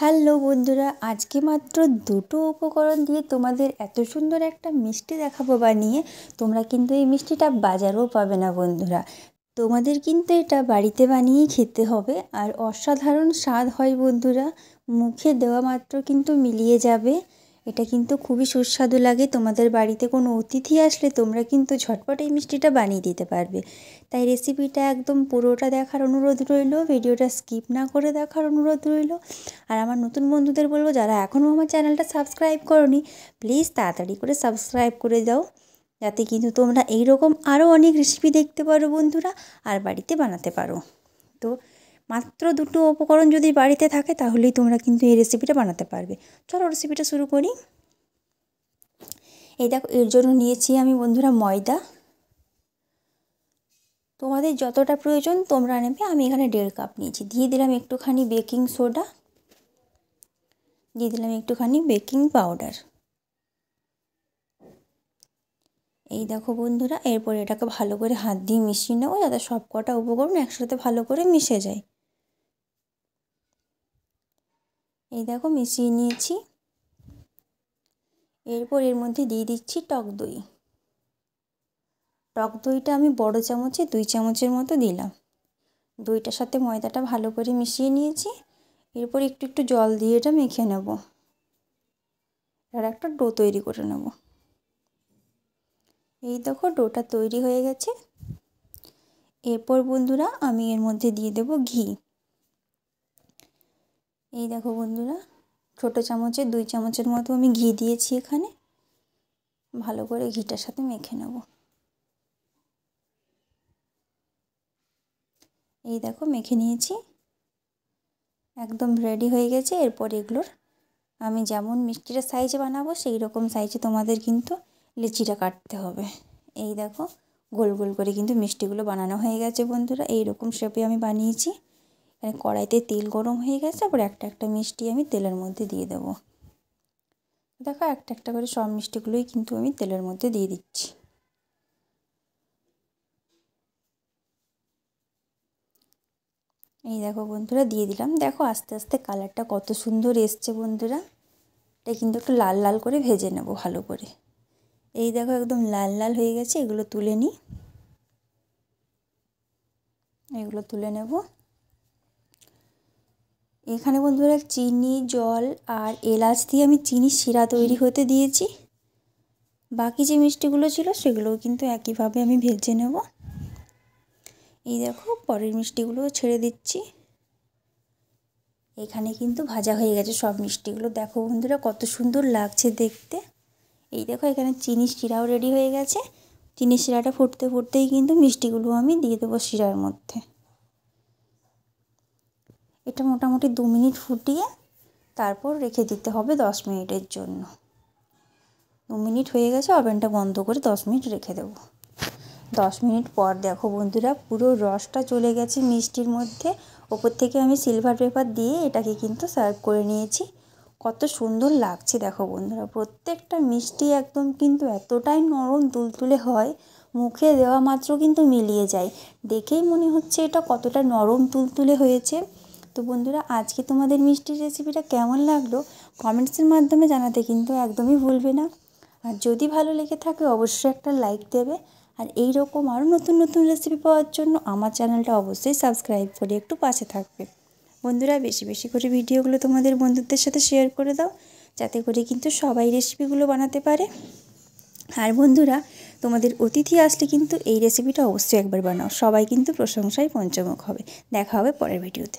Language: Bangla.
হ্যালো বন্ধুরা, আজকে মাত্র দুটো উপকরণ দিয়ে তোমাদের এত সুন্দর একটা মিষ্টি দেখাবো বানিয়ে। তোমরা কিন্তু এই মিষ্টিটা বাজারেও পাবে না বন্ধুরা। তোমাদের কিন্তু এটা বাড়িতে বানিয়েই খেতে হবে, আর অসাধারণ স্বাদ হয় বন্ধুরা। মুখে দেওয়া মাত্র কিন্তু মিলিয়ে যাবে। এটা কিন্তু খুবই সুস্বাদু লাগে। তোমাদের বাড়িতে কোনো অতিথি আসলে তোমরা কিন্তু ঝটপট এই মিষ্টিটা বানিয়ে দিতে পারবে। তাই রেসিপিটা একদম পুরোটা দেখার অনুরোধ রইল, ভিডিওটা স্কিপ না করে দেখার অনুরোধ রইল। আর আমার নতুন বন্ধুদের বলবো, যারা এখনও আমার চ্যানেলটা সাবস্ক্রাইব করোনি, প্লিজ তাড়াতাড়ি করে সাবস্ক্রাইব করে দাও, যাতে কিন্তু তোমরা এইরকম আরও অনেক রেসিপি দেখতে পারো বন্ধুরা, আর বাড়িতে বানাতে পারো। তো মাত্র দুটো উপকরণ যদি বাড়িতে থাকে তাহলেই তোমরা কিন্তু এই রেসিপিটা বানাতে পারবে। চলো রেসিপিটা শুরু করি। এই দেখো, এর জন্য নিয়েছি আমি বন্ধুরা ময়দা। তোমাদের যতটা প্রয়োজন তোমরা নেবে। আমি এখানে 1.5 কাপ নিয়েছি। দিয়ে দিলাম একটুখানি বেকিং সোডা, দিয়ে দিলাম একটুখানি বেকিং পাউডার। এই দেখো বন্ধুরা, এরপর এটাকে ভালো করে হাত দিয়ে মিশিয়ে নেবো, যাতে সব কটা উপকরণ একসাথে ভালো করে মিশে যায়। এই দেখো মিশিয়ে নিয়েছি। এরপর এর মধ্যে দিয়ে দিচ্ছি টক দই। টক দইটা আমি বড় চামচে 2 চামচের মতো দিলাম। দইটার সাথে ময়দাটা ভালো করে মিশিয়ে নিয়েছি। এরপর একটু একটু জল দিয়ে এটা মেখে নেব, আর একটা ডো তৈরি করে নেব। এই দেখো ডোটা তৈরি হয়ে গেছে। এরপর বন্ধুরা আমি এর মধ্যে দিয়ে দেব ঘি। এই দেখো বন্ধুরা, ছোটো চামচে 2 চামচের মতো আমি ঘি দিয়েছি এখানে। ভালো করে ঘিটার সাথে মেখে নেব। এই দেখো মেখে নিয়েছি, একদম রেডি হয়ে গেছে। এরপর এগুলোর আমি যেমন মিষ্টিটা সাইজে বানাবো সেই রকম সাইজে তোমাদের কিন্তু লিচিটা কাটতে হবে। এই দেখো গোল গোল করে কিন্তু মিষ্টিগুলো বানানো হয়ে গেছে বন্ধুরা। এই রকম শেপে আমি বানিয়েছি। এখানে কড়াইতে তেল গরম হয়ে গেছে। তারপর একটা একটা মিষ্টি আমি তেলের মধ্যে দিয়ে দেবো। দেখো একটা একটা করে সব মিষ্টিগুলোই কিন্তু আমি তেলের মধ্যে দিয়ে দিচ্ছি। এই দেখো বন্ধুরা দিয়ে দিলাম। দেখো আস্তে আস্তে কালারটা কত সুন্দর এসছে বন্ধুরা। এটা কিন্তু একটু লাল লাল করে ভেজে নেব ভালো করে। এই দেখো একদম লাল লাল হয়ে গেছে। এগুলো তুলে নিই, এগুলো তুলে নেব। এখানে বন্ধুরা চিনি, জল আর এলাচ দিয়ে আমি চিনির শিরা তৈরি হতে দিয়েছি। বাকি যে মিষ্টিগুলো ছিল সেগুলোও কিন্তু একইভাবে আমি ভেজে নেব। এই দেখো পরের মিষ্টিগুলোও ছেড়ে দিচ্ছি। এখানে কিন্তু ভাজা হয়ে গেছে সব মিষ্টিগুলো। দেখো বন্ধুরা কত সুন্দর লাগছে দেখতে। এই দেখো এখানে চিনির শিরাও রেডি হয়ে গেছে। চিনির শিরাটা ফুটতে ফুটতেই কিন্তু মিষ্টিগুলো আমি দিয়ে দেবো শিরার মধ্যে। এটা মোটামুটি 2 মিনিট ফুটিয়ে তারপর রেখে দিতে হবে 10 মিনিটের জন্য। 2 মিনিট হয়ে গেছে, ওভেনটা বন্ধ করে 10 মিনিট রেখে দেবো। 10 মিনিট পর দেখো বন্ধুরা পুরো রসটা চলে গেছে মিষ্টির মধ্যে। ওপর থেকে আমি সিলভার পেপার দিয়ে এটাকে কিন্তু সার্ভ করে নিয়েছি। কত সুন্দর লাগছে দেখো বন্ধুরা। প্রত্যেকটা মিষ্টি একদম কিন্তু এতটাই নরম তুলতুলে হয়, মুখে দেওয়া মাত্র কিন্তু মিলিয়ে যায়। দেখেই মনে হচ্ছে এটা কতটা নরম তুলতুলে হয়েছে। তো বন্ধুরা আজকে তোমাদের মিষ্টির রেসিপিটা কেমন লাগলো কমেন্টসের মাধ্যমে জানাতে কিন্তু একদমই ভুলবে না। আর যদি ভালো লেগে থাকে অবশ্যই একটা লাইক দেবে। আর এই রকম আরও নতুন নতুন রেসিপি পাওয়ার জন্য আমার চ্যানেলটা অবশ্যই সাবস্ক্রাইব করে একটু পাশে থাকবে। বন্ধুরা বেশি বেশি করে ভিডিওগুলো তোমাদের বন্ধুদের সাথে শেয়ার করে দাও, যাতে করে কিন্তু সবাই রেসিপিগুলো বানাতে পারে। আর বন্ধুরা তোমাদের অতিথি আসলে কিন্তু এই রেসিপিটা অবশ্যই একবার বানাও, সবাই কিন্তু প্রশংসায় পঞ্চমুখ হবে। দেখা হবে পরের ভিডিওতে।